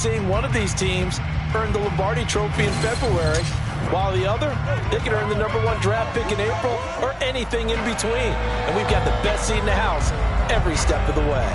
Seeing one of these teams earn the Lombardi Trophy in February, while the other, they can earn the #1 draft pick in April or anything in between. And we've got the best seat in the house every step of the way.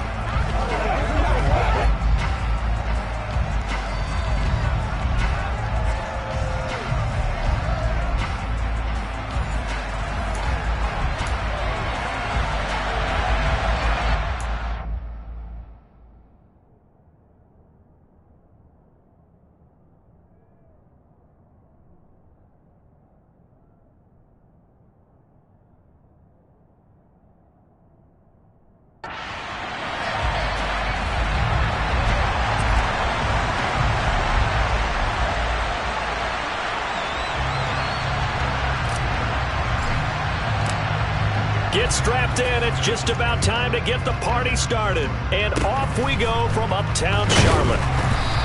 Get strapped in. It's just about time to get the party started. And off we go from uptown Charlotte.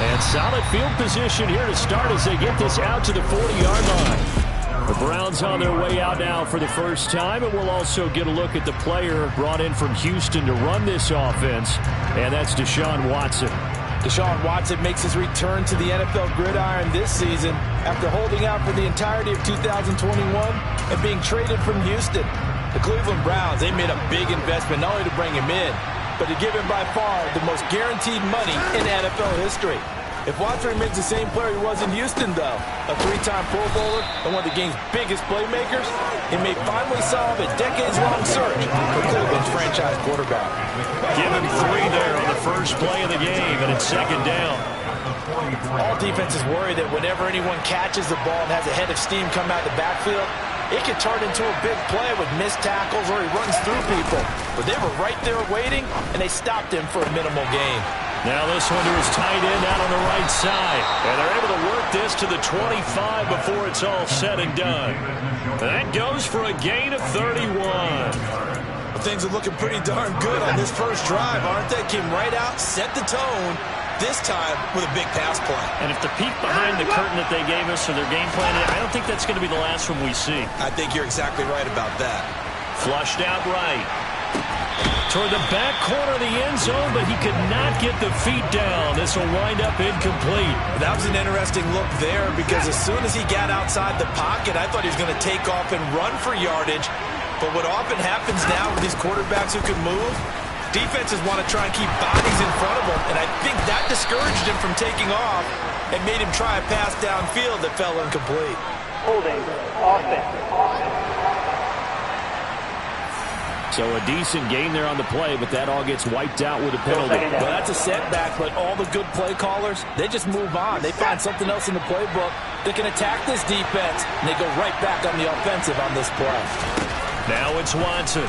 And solid field position here to start as they get this out to the 40-yard line. The Browns on their way out now for the first time, and we'll also get a look at the player brought in from Houston to run this offense, and that's Deshaun Watson. Deshaun Watson makes his return to the NFL gridiron this season after holding out for the entirety of 2021 and being traded from Houston. The Cleveland Browns, they made a big investment not only to bring him in, but to give him by far the most guaranteed money in NFL history. If Watson remains the same player he was in Houston, though, a 3-time Pro Bowler and one of the game's biggest playmakers, he may finally solve a decades-long search for Cleveland's franchise quarterback. Give him 3 there on the first play of the game, and it's second down. All defenses worry that whenever anyone catches the ball and has a head of steam come out of the backfield, it can turn into a big play with missed tackles or he runs through people. But they were right there waiting, and they stopped him for a minimal gain. Now this one to his tight end out on the right side. And they're able to work this to the 25 before it's all said and done. That goes for a gain of 31. Well, things are looking pretty darn good on this first drive, aren't they? Came right out, set the tone, this time with a big pass play. And if the peek behind the curtain that they gave us or their game plan, I don't think that's going to be the last one we see. I think you're exactly right about that. Flushed out right. Toward the back corner of the end zone, but he could not get the feet down. This will wind up incomplete. That was an interesting look there because as soon as he got outside the pocket, I thought he was going to take off and run for yardage. But what often happens now with these quarterbacks who can move, defenses want to try and keep bodies in front of him, and I think that discouraged him from taking off and made him try a pass downfield that fell incomplete. Holding offense. So a decent gain there on the play, but that all gets wiped out with a penalty. Well, that's a setback, but all the good play callers, they just move on. They find something else in the playbook that can attack this defense, and they go right back on the offensive on this play. Now it's Watson.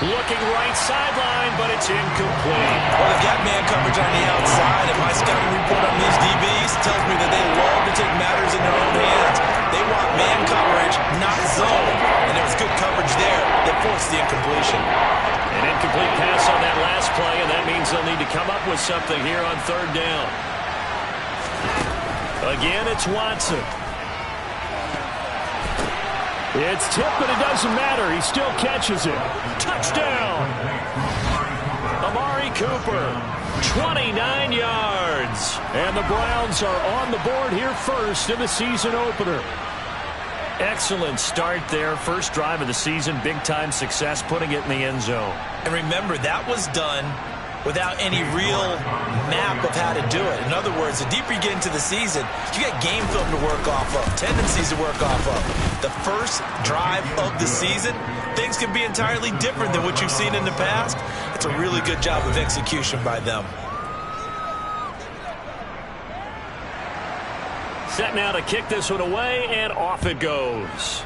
Looking right sideline, but it's incomplete. Well, they've got man coverage on the outside, and my scouting report on these DBs tells me that they love to take matters in their own hands. They want man coverage, not zone, and there was good coverage there that forced the incompletion. An incomplete pass on that last play, and that means they'll need to come up with something here on third down. Again, it's Watson. It's tipped, but it doesn't matter. He still catches it. Touchdown! Amari Cooper, 29 yards. And the Browns are on the board here first in the season opener. Excellent start there. First drive of the season. Big-time success putting it in the end zone. And remember, that was done without any real map of how to do it. In other words, the deeper you get into the season, you got game film to work off of, tendencies to work off of. The first drive of the season, things can be entirely different than what you've seen in the past. It's a really good job of execution by them. Set now to kick this one away, and off it goes.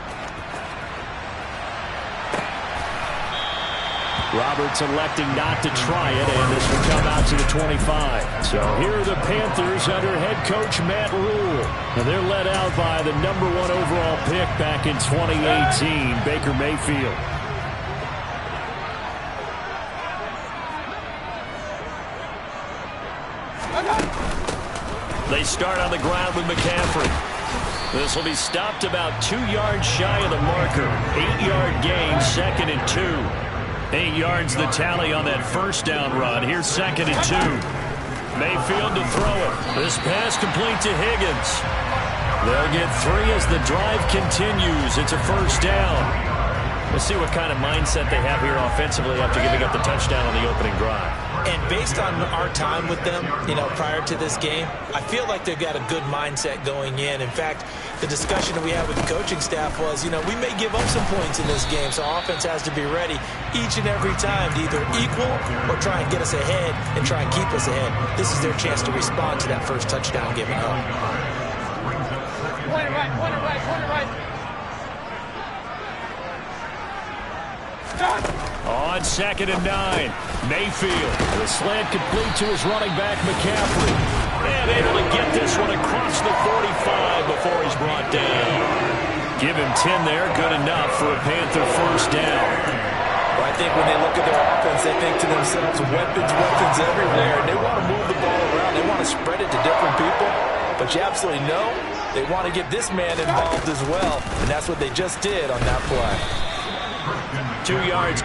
Roberts electing not to try it, and this will come out to the 25. So here are the Panthers under head coach Matt Rule. And they're led out by the #1 overall pick back in 2018, Baker Mayfield. They start on the ground with McCaffrey. This will be stopped about 2 yards shy of the marker. 8-yard gain, 2nd and 2. 8 yards the tally on that first down run. Here's 2nd and 2. Mayfield to throw it. This pass complete to Higgins. They'll get 3 as the drive continues. It's a first down. Let's see what kind of mindset they have here offensively after giving up the touchdown on the opening drive. And based on our time with them, prior to this game, I feel like they've got a good mindset going in. In fact, the discussion that we had with the coaching staff was, we may give up some points in this game, so offense has to be ready each and every time to either equal or try and get us ahead and try and keep us ahead. This is their chance to respond to that first touchdown given up. Point it right. On 2nd and 9, Mayfield. The slant complete to his running back, McCaffrey. And able to get this one across the 45 before he's brought down. Give him 10 there, good enough for a Panther first down. Well, I think when they look at their offense, they think to themselves, weapons everywhere. And they want to move the ball around. They want to spread it to different people. But you absolutely know they want to get this man involved as well. And that's what they just did on that play. 2 yards.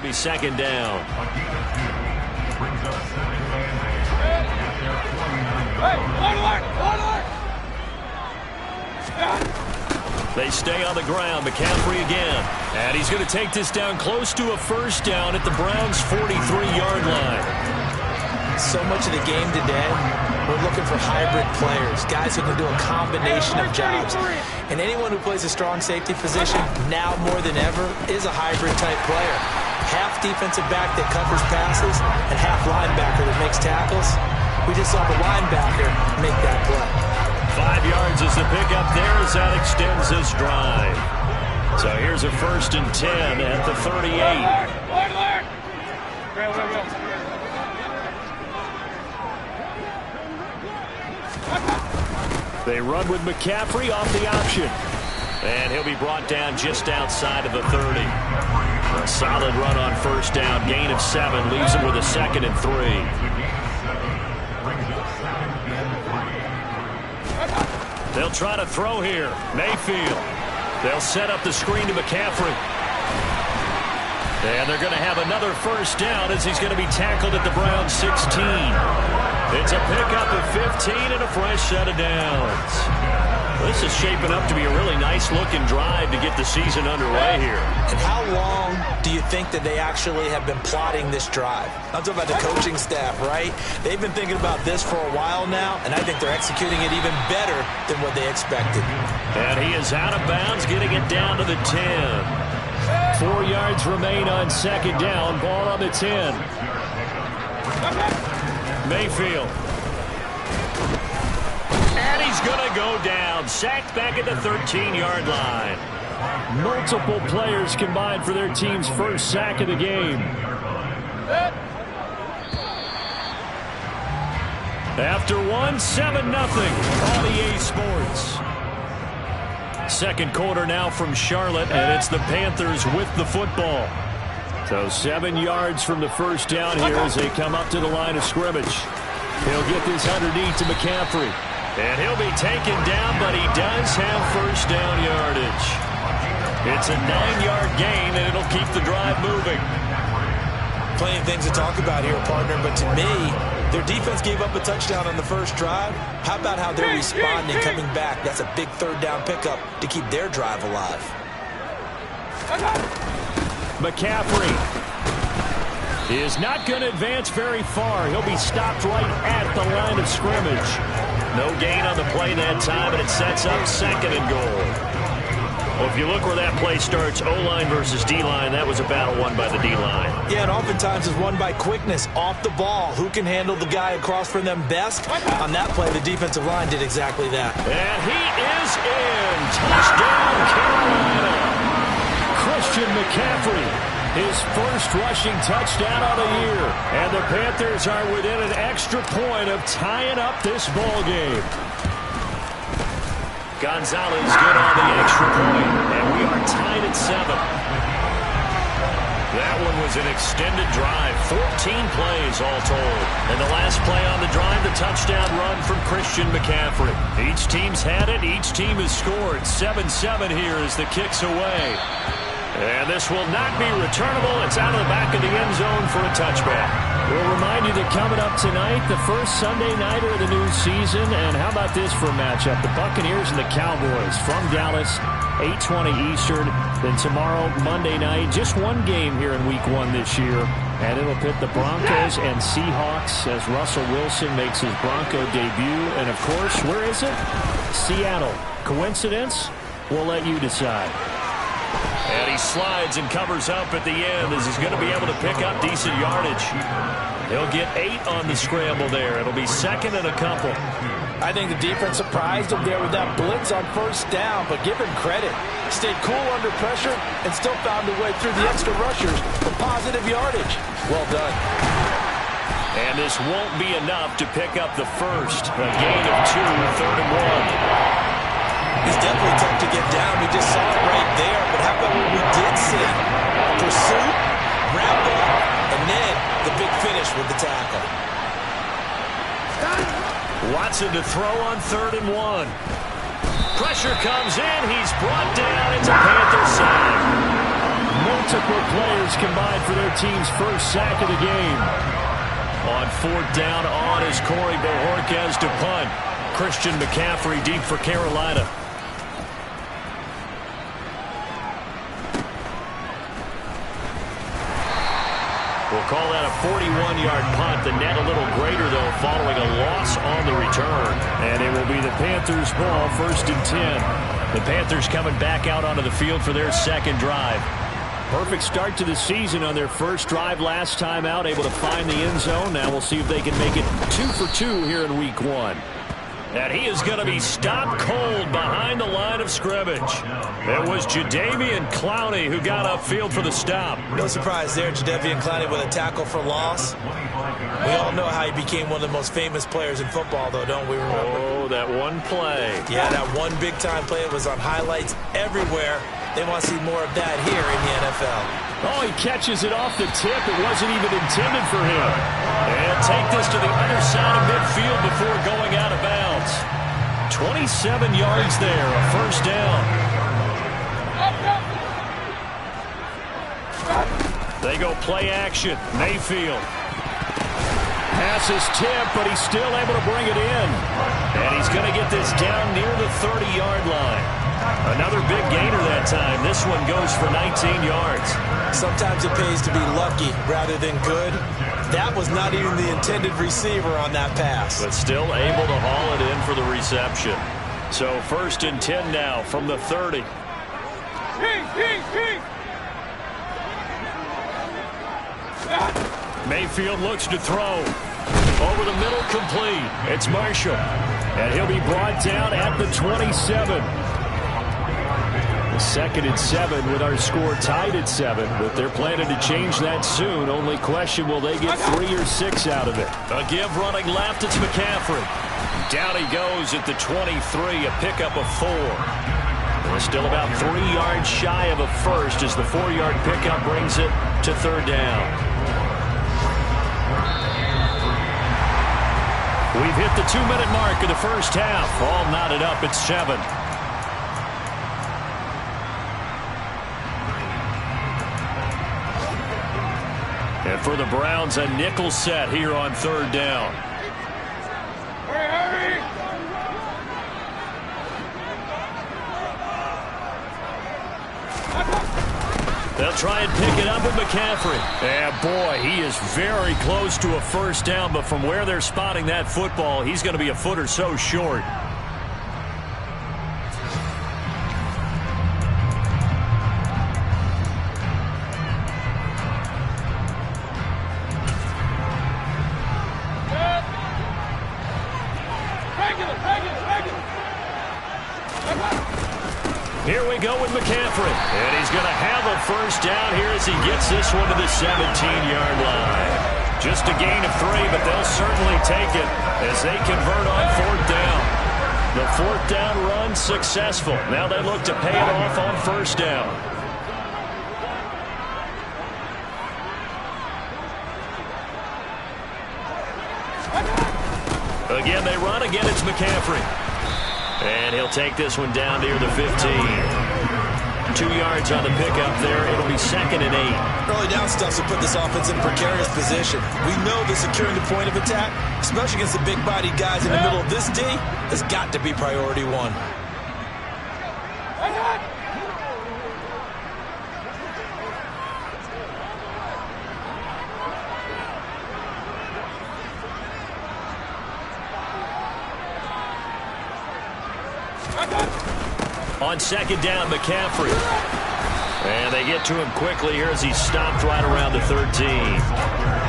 Be 2nd down. They stay on the ground. McCaffrey again. And he's going to take this down close to a first down at the Browns' 43-yard line. So much of the game today, we're looking for hybrid players, guys who can do a combination of jobs. And anyone who plays a strong safety position, now more than ever, is a hybrid-type player. Half defensive back that covers passes and half linebacker that makes tackles. We just saw the linebacker make that play. 5 yards is the pickup there as that extends this drive. So here's a 1st and 10 at the 38. They run with McCaffrey off the option. And he'll be brought down just outside of the 30. A solid run on first down. Gain of 7 leaves him with a 2nd and 3. They'll try to throw here. Mayfield. They'll set up the screen to McCaffrey. And they're going to have another first down as he's going to be tackled at the Browns' 16. It's a pickup of 15 and a fresh set of downs. This is shaping up to be a really nice-looking drive to get the season underway here. And how long do you think that they actually have been plotting this drive? I'm talking about the coaching staff, right? They've been thinking about this for a while now, and I think they're executing it even better than what they expected. And he is out of bounds, getting it down to the 10. 4 yards remain on 2nd down. Ball on the 10. Mayfield. And he's going to go down. Sacked back at the 13-yard line. Multiple players combined for their team's first sack of the game. After one, 7-0 on EA Sports. Second quarter now from Charlotte, and it's the Panthers with the football. So 7 yards from the first down here as they come up to the line of scrimmage. He'll get this underneath to McCaffrey. And he'll be taken down, but he does have first down yardage. It's a 9-yard gain, and it'll keep the drive moving. Plenty of things to talk about here, partner, but to me, their defense gave up a touchdown on the first drive. How about how they're responding, coming back? That's a big third down pickup to keep their drive alive. McCaffrey is not going to advance very far. He'll be stopped right at the line of scrimmage. No gain on the play that time, and it sets up 2nd and goal. Well, if you look where that play starts, O-line versus D-line, that was a battle won by the D-line. Yeah, and oftentimes is won by quickness, off the ball. Who can handle the guy across from them best? On that play, the defensive line did exactly that. And he is in. Touchdown, Carolina. Christian McCaffrey his first rushing touchdown of the year. And the Panthers are within an extra point of tying up this ball game. Gonzalez good on the extra point, and we are tied at 7. That one was an extended drive, 14 plays all told. And the last play on the drive, the touchdown run from Christian McCaffrey. Each team's had it. Each team has scored. 7-7 here as the kick's away. And this will not be returnable. It's out of the back of the end zone for a touchback. We'll remind you that coming up tonight, the first Sunday nighter of the new season. And how about this for a matchup? The Buccaneers and the Cowboys from Dallas, 8:20 Eastern. Then tomorrow, Monday night, just one game here in Week 1 this year. And it'll pit the Broncos and Seahawks as Russell Wilson makes his Bronco debut. And, of course, where is it? Seattle. Coincidence? We'll let you decide. And he slides and covers up at the end as he's going to be able to pick up decent yardage. He'll get 8 on the scramble there. It'll be second and a couple. I think the defense surprised him there with that blitz on first down, but give him credit. Stayed cool under pressure and still found a way through the extra rushers for positive yardage. Well done. And this won't be enough to pick up the first. A gain of 2, 3rd and 1. He's definitely tough to get down. We just saw it right there. But how about what we did see? Pursuit, wrap up, and then the big finish with the tackle. Watson to throw on 3rd and 1. Pressure comes in. He's brought down. It's a Panthers sack. Multiple players combined for their team's first sack of the game. On 4th down on is Corey Bojorquez to punt. Christian McCaffrey deep for Carolina. We'll call that a 41-yard punt. The net a little greater, though, following a loss on the return. And it will be the Panthers' ball, 1st and 10. The Panthers coming back out onto the field for their second drive. Perfect start to the season on their first drive last time out, able to find the end zone. Now we'll see if they can make it 2 for 2 here in Week 1. And he is going to be stopped cold behind the line of scrimmage. It was Jadeveon Clowney who got upfield for the stop. No surprise there, Jadeveon Clowney with a tackle for loss. We all know how he became one of the most famous players in football, though, don't we remember? Oh, that one play. Yeah, that one big-time play. It was on highlights everywhere. They want to see more of that here in the NFL. Oh, he catches it off the tip. It wasn't even intended for him. And take this to the other side of midfield before going out of bounds. 27 yards there, a first down. They go play action. Mayfield. Pass is tipped, but he's still able to bring it in. And he's going to get this down near the 30-yard line. Another big gainer that time. This one goes for 19 yards. Sometimes it pays to be lucky rather than good. That was not even the intended receiver on that pass. But still able to haul it in for the reception. So 1st and 10 now from the 30. Mayfield looks to throw. Over the middle, complete. It's Marshall. And he'll be brought down at the 27. 2nd and 7 with our score tied at 7, but they're planning to change that soon. Only question, will they get 3 or 6 out of it? A give running left, it's McCaffrey. Down he goes at the 23, a pickup of 4. We're still about 3 yards shy of a first as the 4-yard pickup brings it to 3rd down. We've hit the 2-minute mark of the first half. All knotted up at 7. And for the Browns, a nickel set here on 3rd down. Hurry! They'll try and pick it up with McCaffrey. And boy, he is very close to a first down, but from where they're spotting that football, he's going to be a foot or so short. Here we go with McCaffrey. And he's going to have a first down here as he gets this one to the 17-yard line. Just a gain of 3, but they'll certainly take it as they convert on 4th down. The 4th down run successful. Now they look to pay it off on 1st down. Again, they run. Again, it's McCaffrey. And he'll take this one down near the 15. 2 yards on the pickup there. It'll be 2nd and 8. Early down stuff to put this offense in precarious position. We know that securing the point of attack, especially against the big-bodied guys in the middle of this D, has got to be priority 1. On 2nd down, McCaffrey. And they get to him quickly here as he's stopped right around the 13.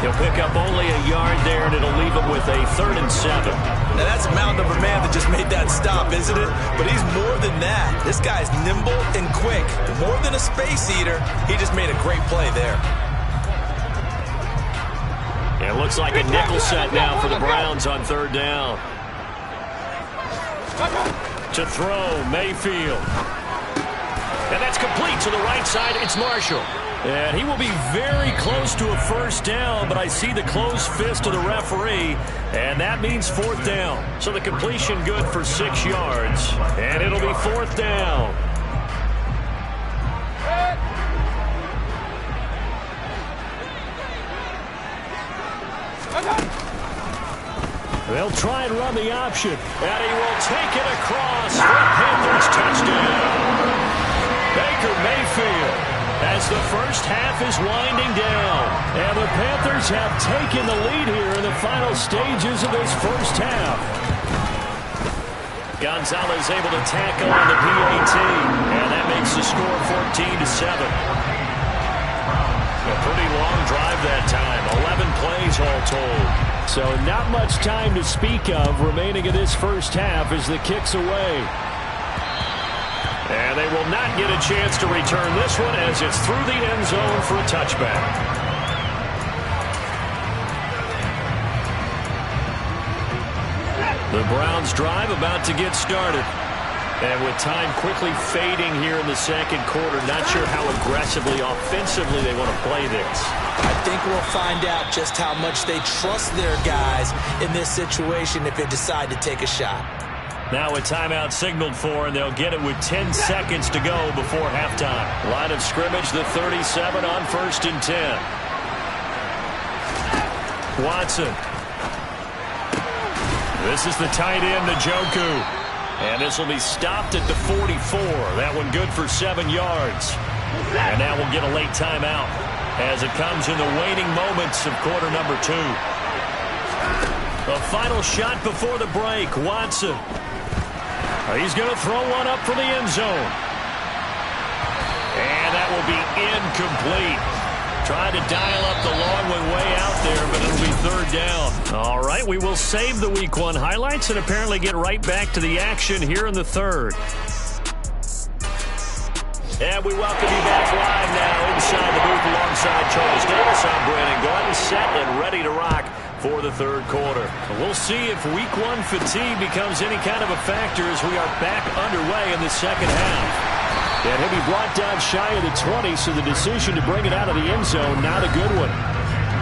He'll pick up only a yard there, and it'll leave him with a 3rd and 7. Now, that's a mountain of a man that just made that stop, isn't it? But he's more than that. This guy's nimble and quick. More than a space eater, he just made a great play there. It looks like a nickel set now for the Browns on 3rd down. To throw, Mayfield. And that's complete to the right side. It's Marshall. And he will be very close to a 1st down, but I see the closed fist of the referee, and that means 4th down. So the completion good for 6 yards, and it'll be 4th down. They'll try and run the option, and he will take it across for a Panthers touchdown. Baker Mayfield as the first half is winding down, and the Panthers have taken the lead here in the final stages of this first half. Gonzalez able to tack on the PAT, and that makes the score 14-7. A pretty long drive that time, 11 plays all told. So not much time to speak of remaining in this first half as the kick's away. And they will not get a chance to return this one as it's through the end zone for a touchback. The Browns drive about to get started. And with time quickly fading here in the 2nd quarter, not sure how aggressively, offensively they want to play this. I think we'll find out just how much they trust their guys in this situation if they decide to take a shot. Now a timeout signaled for, and they'll get it with 10 seconds to go before halftime. Line of scrimmage, the 37 on 1st and 10. Watson. This is the tight end, Njoku. And this will be stopped at the 44. That one good for 7 yards. And now we'll get a late timeout as it comes in the waning moments of quarter number 2. A final shot before the break. Watson. He's going to throw one up for the end zone. And that will be incomplete. Trying to dial up the long one way out there, but it'll be 3rd down. All right, we will save the Week 1 highlights and apparently get right back to the action here in the 3rd. And we welcome you back live now inside the booth alongside Charles Davis. I'm Brandon Gordon, set and ready to rock for the 3rd quarter. We'll see if Week 1 fatigue becomes any kind of a factor as we are back underway in the 2nd half. And he'll be brought down shy of the 20, so the decision to bring it out of the end zone, not a good one.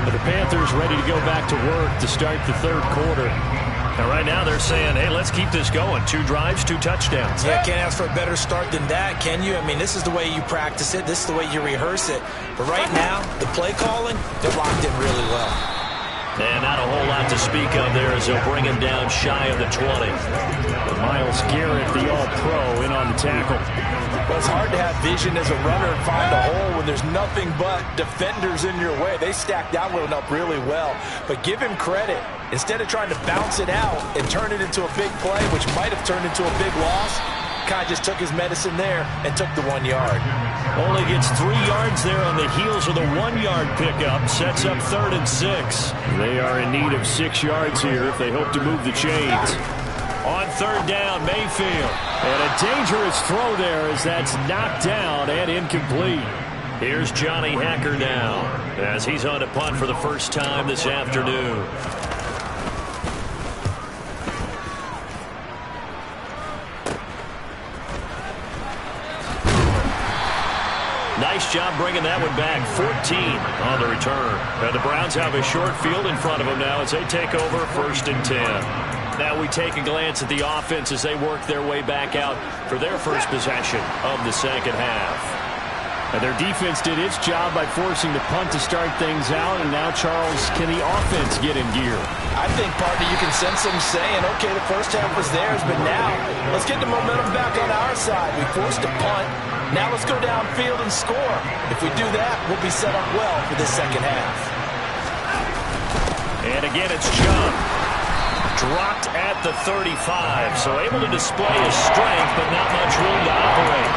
But the Panthers ready to go back to work to start the 3rd quarter. And right now they're saying, hey, let's keep this going. 2 drives, 2 touchdowns. Yeah, can't ask for a better start than that, can you? I mean, this is the way you practice it. This is the way you rehearse it. But right now, the play calling, they're locked in really well. And not a whole lot to speak of there as they'll bring him down shy of the 20. Myles Garrett, the all-pro, in on the tackle. Well, it's hard to have vision as a runner and find a hole when there's nothing but defenders in your way. They stacked that one up really well. But give him credit. Instead of trying to bounce it out and turn it into a big play, which might have turned into a big loss, Kai just took his medicine there and took the 1 yard. Only gets 3 yards there on the heels of the 1-yard pickup. Sets up 3rd and 6. They are in need of 6 yards here if they hope to move the chains. On third down, Mayfield. And a dangerous throw there as that's knocked down and incomplete. Here's Johnny Hacker now as he's on to punt for the first time this afternoon. Nice job bringing that one back. 14 on the return. And the Browns have a short field in front of them now as they take over 1st and 10. Now we take a glance at the offense as they work their way back out for their first possession of the second half. And their defense did its job by forcing the punt to start things out. And now, Charles, can the offense get in gear? I think, partner, you can sense them saying, okay, the first half was theirs, but now let's get the momentum back on our side. We forced a punt. Now let's go downfield and score. If we do that, we'll be set up well for the second half. And again, it's Chubb. Dropped at the 35, so able to display his strength, but not much room to operate.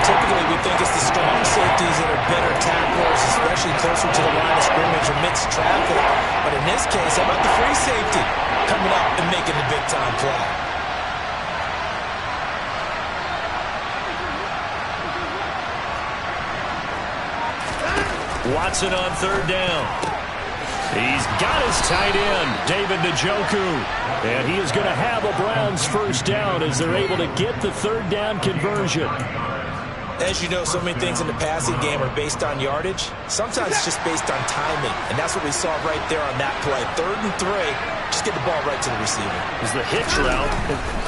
Typically, we think it's the strong safeties that are better tacklers, especially closer to the line of scrimmage amidst traffic. But in this case, how about the free safety coming up and making the big-time play? Watson on third down. He's got his tight end, David Njoku. And he is going to have a Browns first down as they're able to get the third down conversion. As you know, so many things in the passing game are based on yardage. Sometimes it's just based on timing. And that's what we saw right there on that play. 3rd and 3. Just get the ball right to the receiver. Is the hitch route.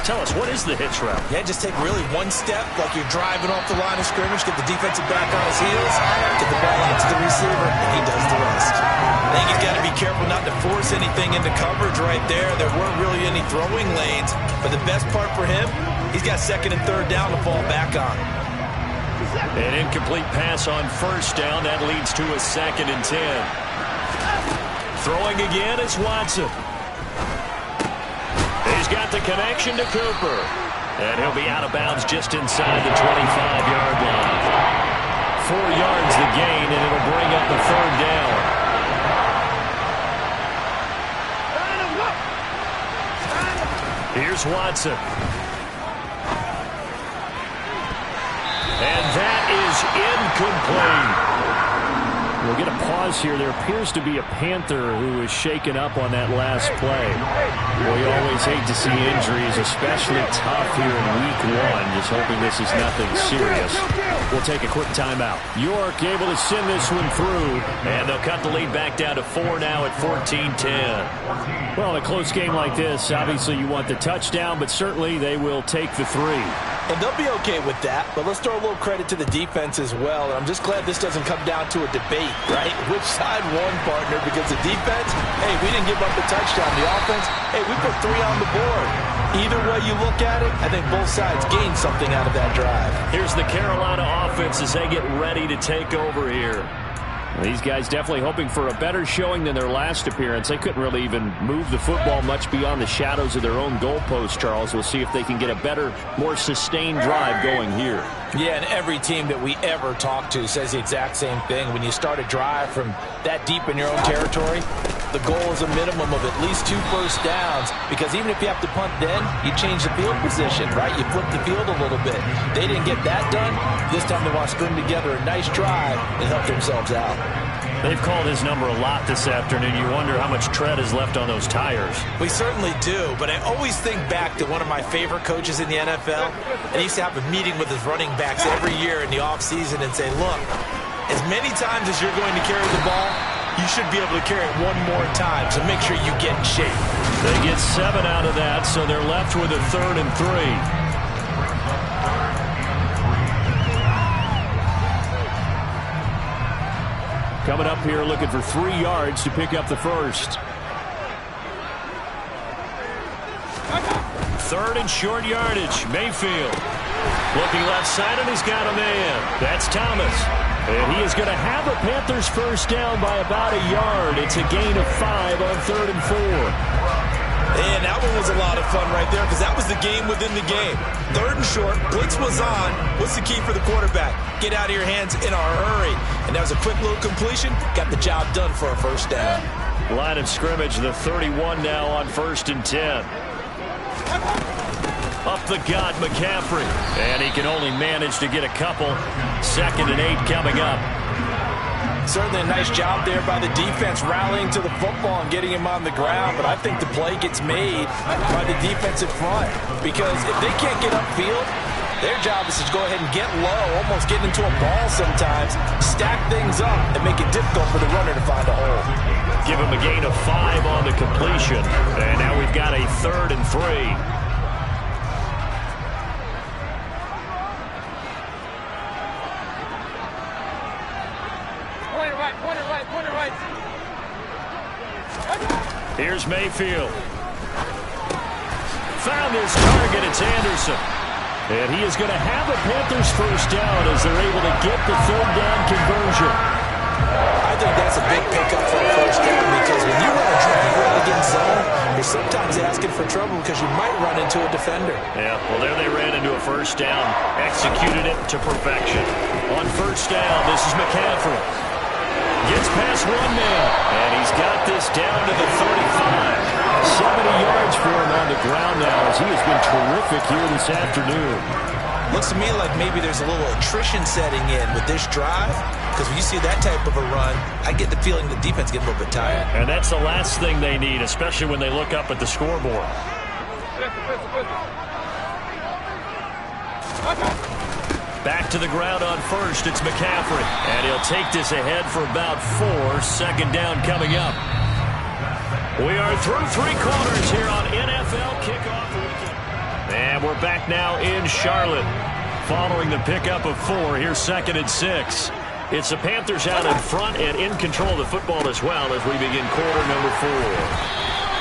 Tell us, what is the hitch route? Yeah, just take really one step like you're driving off the line of scrimmage, get the defensive back on his heels, get the ball out to the receiver, and he does the rest. I think he's got to be careful not to force anything into coverage right there. There weren't really any throwing lanes. But the best part for him, he's got 2nd and 3rd down to fall back on. An incomplete pass on first down. That leads to a 2nd and 10. Throwing again is Watson. He's got the connection to Cooper. And he'll be out of bounds just inside the 25-yard line. 4 yards the gain, and it'll bring up the 3rd down. Here's Watson. And that is incomplete. We'll get a pause here. There appears to be a Panther who is shaken up on that last play. We always hate to see injuries, especially tough here in week 1. Just hoping this is nothing serious. We'll take a quick timeout. York able to send this one through. And they'll cut the lead back down to 4 now at 14-10. Well, in a close game like this, obviously you want the touchdown, but certainly they will take the 3. And they'll be okay with that, but let's throw a little credit to the defense as well. And I'm just glad this doesn't come down to a debate, right? Which side won, partner? Because the defense, hey, we didn't give up the touchdown. The offense, hey, we put 3 on the board. Either way you look at it, I think both sides gained something out of that drive. Here's the Carolina offense as they get ready to take over here. These guys definitely hoping for a better showing than their last appearance. They couldn't really even move the football much beyond the shadows of their own goalpost, Charles. We'll see if they can get a better, more sustained drive going here. Yeah, and every team that we ever talk to says the exact same thing. When you start a drive from that deep in your own territory, the goal is a minimum of at least 2 first downs, because even if you have to punt then, you change the field position, right? You flip the field a little bit. They didn't get that done. This time they want to string together a nice drive and help themselves out. They've called his number a lot this afternoon. You wonder how much tread is left on those tires. We certainly do, but I always think back to one of my favorite coaches in the NFL. And he used to have a meeting with his running backs every year in the offseason and say, look, as many times as you're going to carry the ball, you should be able to carry it one more time, so make sure you get in shape. They get 7 out of that, so they're left with a 3rd and 3. Coming up here looking for 3 yards to pick up the first. 3rd and short yardage. Mayfield looking left side, and he's got a man. That's Thomas. And he is going to have a Panthers first down by about a yard. It's a gain of 5 on 3rd and 4. And that one was a lot of fun right there, because that was the game within the game. 3rd and short, blitz was on. What's the key for the quarterback? Get out of your hands in a hurry. And that was a quick little completion. Got the job done for a first down. Line of scrimmage, the 31 now on 1st and 10. Up the gut, McCaffrey. And he can only manage to get a couple. 2nd and 8 coming up. Certainly a nice job there by the defense rallying to the football and getting him on the ground, but I think the play gets made by the defensive front because if they can't get upfield, their job is to go ahead and get low, almost get into a ball sometimes, stack things up, and make it difficult for the runner to find a hole. Give him a gain of 5 on the completion, and now we've got a 3rd and 3. Here's Mayfield. Found his target. It's Anderson. And he is going to have a Panthers first down as they're able to get the 3rd down conversion. I think that's a big pickup for a first down because when you run a drag route against zone, you're sometimes asking for trouble because you might run into a defender. Yeah, well, there they ran into a first down. Executed it to perfection. On first down, this is McCaffrey. Gets past one man, and he's got this down to the 35. 70 yards for him on the ground now as he has been terrific here this afternoon. Looks to me like maybe there's a little attrition setting in with this drive because when you see that type of a run, I get the feeling the defense gets a little bit tired. And that's the last thing they need, especially when they look up at the scoreboard. Back to the ground on first. It's McCaffrey. And he'll take this ahead for about 4. 2nd down coming up. We are through 3 quarters here on NFL Kickoff Weekend. And we're back now in Charlotte. Following the pickup of 4, here's 2nd and 6. It's the Panthers out in front and in control of the football as well as we begin quarter number 4.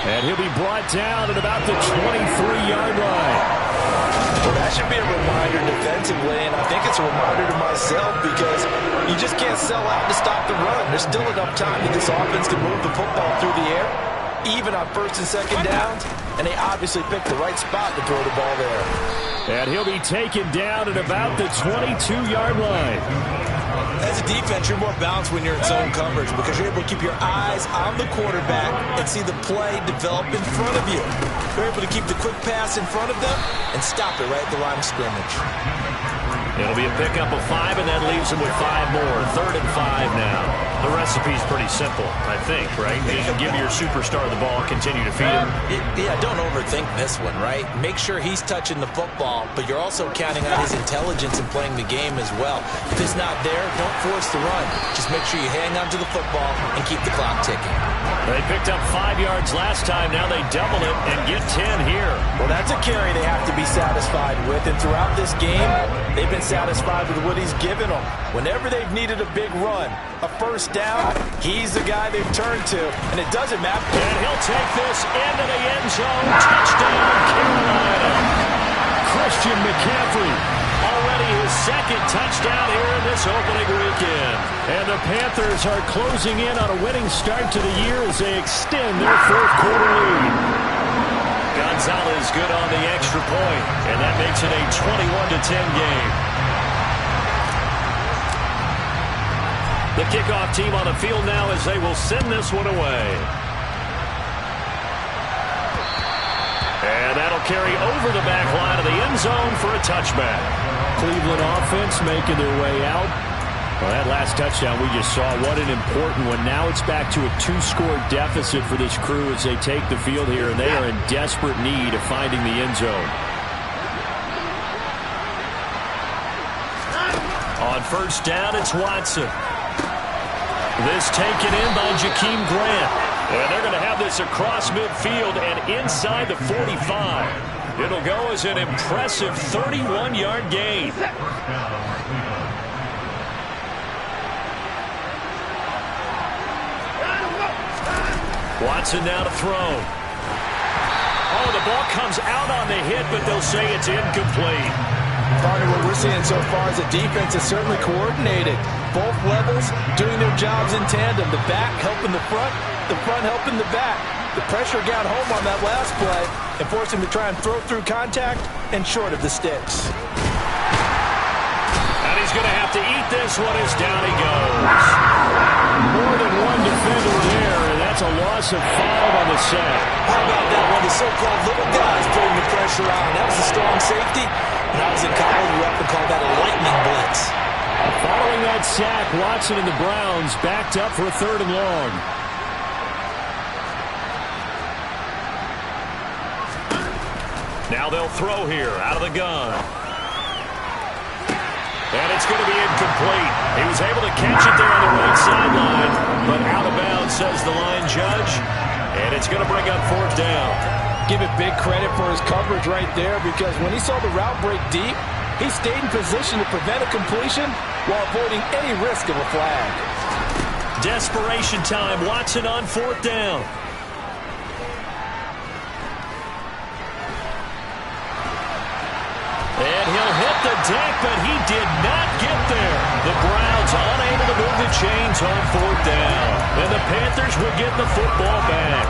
And he'll be brought down at about the 23-yard line. Well, that should be a reminder defensively, and I think it's a reminder to myself because you just can't sell out to stop the run. There's still enough time that this offense can move the football through the air, even on 1st and 2nd downs, and they obviously picked the right spot to throw the ball there. And he'll be taken down at about the 22-yard line. As a defense, you're more balanced when you're in zone coverage because you're able to keep your eyes on the quarterback and see the play develop in front of you. You're able to keep the quick pass in front of them and stop it right at the line of scrimmage. It'll be a pickup of 5, and that leaves them with 5 more. 3rd and 5 now. The recipe's pretty simple, I think, right? You give your superstar the ball, continue to feed him. Yeah, don't overthink this one, right? Make sure he's touching the football, but you're also counting on his intelligence in playing the game as well. If it's not there, don't force the run. Just make sure you hang on to the football and keep the clock ticking. They picked up 5 yards last time. Now they double it and get 10 here. Well, that's a carry they have to be satisfied with, and throughout this game, they've been satisfied with what he's given them. Whenever they've needed a big run, a first down, he's the guy they've turned to, and it doesn't matter. And he'll take this into the end zone. Touchdown, Carolina. Christian McCaffrey, already his 2nd touchdown here in this opening weekend. And the Panthers are closing in on a winning start to the year as they extend their 4th quarter lead. Gonzalez good on the extra point, and that makes it a 21-10 game. The kickoff team on the field now as they will send this one away. And that'll carry over the back line of the end zone for a touchback. Cleveland offense making their way out. Well, that last touchdown we just saw, what an important one. Now it's back to a 2-score deficit for this crew as they take the field here, and they are in desperate need of finding the end zone. On first down, it's Watson. This taken in by Jakeem Grant. And they're going to have this across midfield and inside the 45. It'll go as an impressive 31-yard gain. Watson now to throw. Oh, the ball comes out on the hit, but they'll say it's incomplete. Partner, what we're seeing so far is the defense is certainly coordinated. Both levels doing their jobs in tandem. The back helping the front helping the back. The pressure got home on that last play and forced him to try and throw through contact and short of the sticks. And he's going to have to eat this one as down he goes. More than one defender there, and that's That's a loss of 5 on the sack. How about that one? The so-called little guys putting the pressure on. That was a strong safety. When I was in college, we often called that a lightning blitz. Following that sack, Watson and the Browns backed up for a 3rd and long. Now they'll throw here out of the gun. And it's going to be incomplete. He was able to catch it there on the right sideline, but out of bounds, says the line judge. And it's going to bring up 4th down. Give it big credit for his coverage right there, because when he saw the route break deep, he stayed in position to prevent a completion while avoiding any risk of a flag. Desperation time. Watson on 4th down. And he'll hit the deck, but he did not get there. The Browns unable to move the chains on 4th down. And the Panthers will get the football back.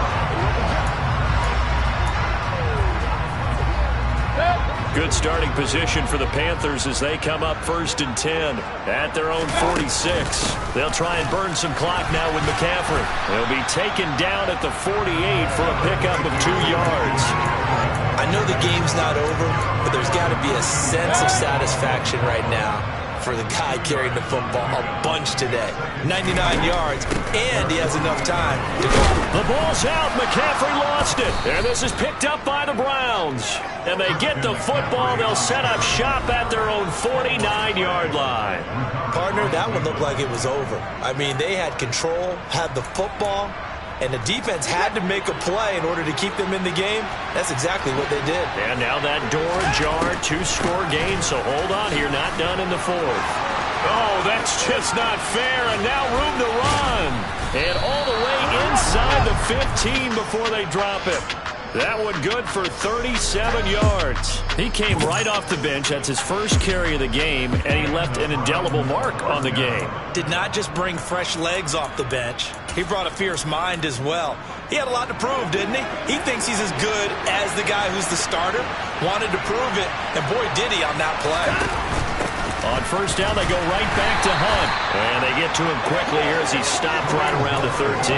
Good starting position for the Panthers as they come up 1st and 10 at their own 46. They'll try and burn some clock now with McCaffrey. They'll be taken down at the 48 for a pickup of 2 yards. I know the game's not over, but there's got to be a sense of satisfaction right now for the guy carrying the football a bunch today. 99 yards, and he has enough time to go. The ball's out. McCaffrey lost it. And this is picked up by the Browns. And they get the football. They'll set up shop at their own 49-yard line. Partner, that one looked like it was over. I mean, they had control, had the football, and the defense had to make a play in order to keep them in the game. That's exactly what they did. And now that door ajar, 2-score game, so hold on here, not done in the 4th. Oh, that's just not fair, and now room to run. And all the way inside the 15 before they drop it. That one good for 37 yards. He came right off the bench. That's his first carry of the game, and he left an indelible mark on the game. Did not just bring fresh legs off the bench. He brought a fierce mind as well. He had a lot to prove, didn't he? He thinks he's as good as the guy who's the starter. Wanted to prove it, and boy, did he on that play. On 1st down, they go right back to Hunt. And they get to him quickly here as he stopped right around the 13.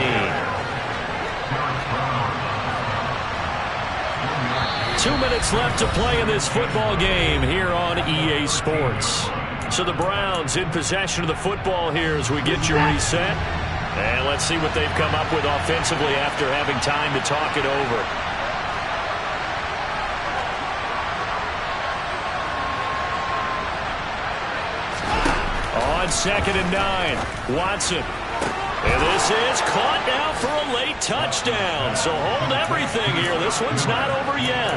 2 minutes left to play in this football game here on EA Sports. So the Browns in possession of the football here as we get your reset. And let's see what they've come up with offensively after having time to talk it over. On 2nd and 9, Watson. And this is caught now for a late touchdown. So hold everything here. This one's not over yet.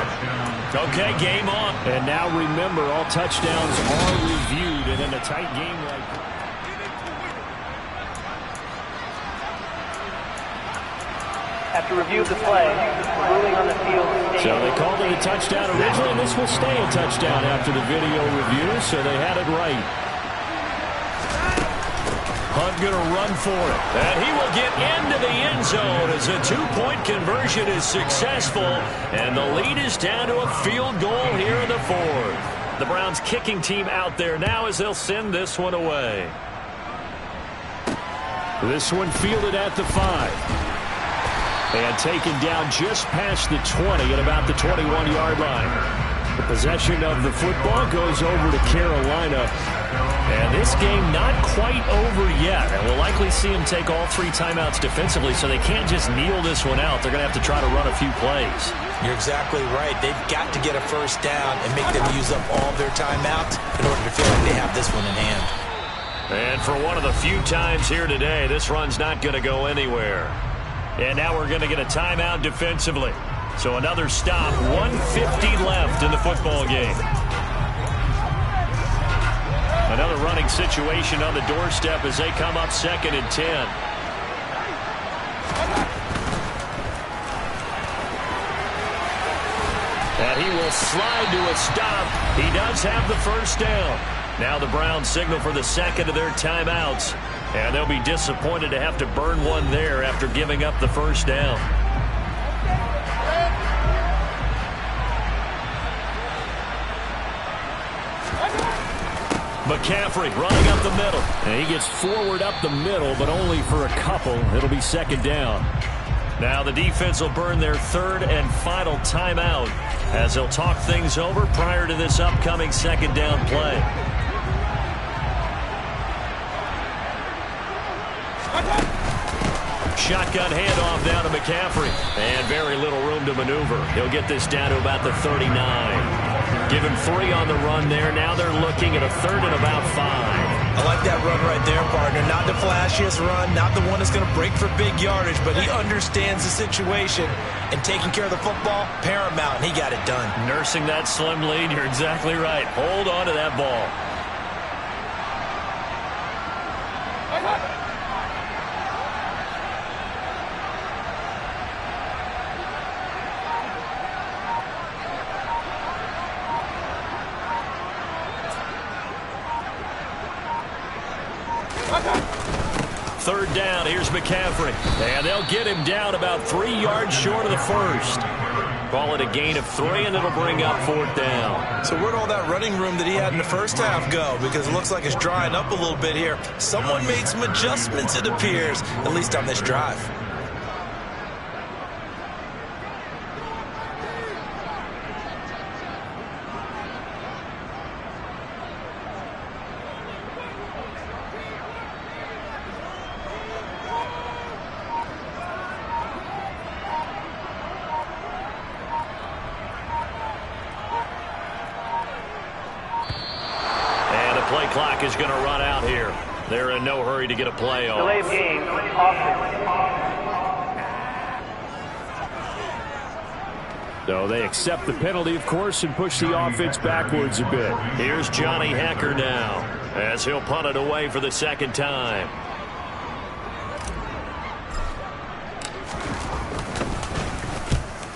Okay, game on. And now remember, all touchdowns are reviewed. And in a tight game like that. After review of the play, ruling on the field. So they called it a touchdown originally, and this will stay a touchdown after the video review. So they had it right. Hunt going to run for it. And he will get into the end zone as a 2-point conversion is successful. And the lead is down to a field goal here in the 4th. The Browns kicking team out there now as they'll send this one away. This one fielded at the 5. And taken down just past the 20 at about the 21-yard line. The possession of the football goes over to Carolina. And this game not quite over yet. And we'll likely see him take all 3 timeouts defensively, so they can't just kneel this one out. They're going to have to try to run a few plays. You're exactly right. They've got to get a 1st down and make them use up all their timeouts in order to feel like they have this one in hand. And for one of the few times here today, this run's not going to go anywhere. And now we're going to get a timeout defensively. So another stop, 1:50 left in the football game. Another running situation on the doorstep as they come up 2nd and 10. And he will slide to a stop. He does have the 1st down. Now the Browns signal for the 2nd of their timeouts. And they'll be disappointed to have to burn one there after giving up the 1st down. McCaffrey running up the middle. And he gets forward up the middle, but only for a couple. It'll be 2nd down. Now the defense will burn their third and final timeout as they'll talk things over prior to this upcoming second down play. Shotgun handoff down to McCaffrey. And very little room to maneuver. He'll get this down to about the 39. Give him 3 on the run there. Now they're looking at a third and about 5. I like that run right there, partner. Not the flashiest run, not the one that's going to break for big yardage, but he understands the situation, and taking care of the football, paramount, and he got it done. Nursing that slim lead, you're exactly right. Hold on to that ball. Third down, here's McCaffrey. And they'll get him down about 3 yards short of the first. Call it a gain of 3, and it'll bring up 4th down. So where'd all that running room that he had in the first half go? Because it looks like it's drying up a little bit here. Someone made some adjustments, it appears, at least on this drive. Play clock is going to run out here. They're in no hurry to get a play off. Delay of game, offense. So they accept the penalty, of course, and push the offense backwards a bit. Here's Johnny Hecker now as he'll punt it away for the second time.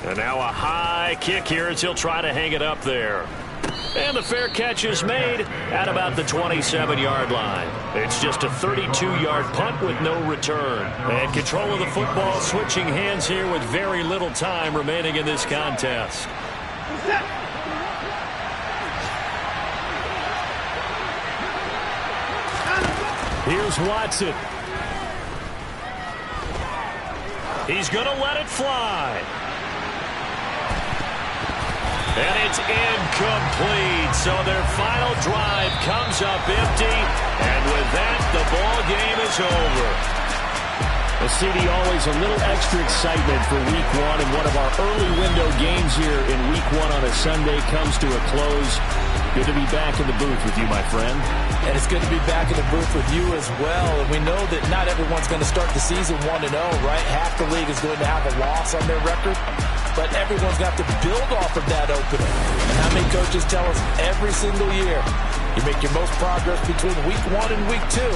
And now a high kick here as he'll try to hang it up there. And the fair catch is made at about the 27-yard line. It's just a 32-yard punt with no return. And control of the football switching hands here with very little time remaining in this contest. Here's Watson. He's going to let it fly. And it's incomplete. So their final drive comes up empty. And with that, the ball game is over. Well, CD, always a little extra excitement for Week 1. And one of our early window games here in Week 1 on a Sunday comes to a close. Good to be back in the booth with you, my friend. And it's good to be back in the booth with you as well. And we know that not everyone's going to start the season 1-0, right? Half the league is going to have a loss on their record. But everyone's got to build off of that opener. And how many coaches tell us every single year, you make your most progress between Week 1 and Week 2.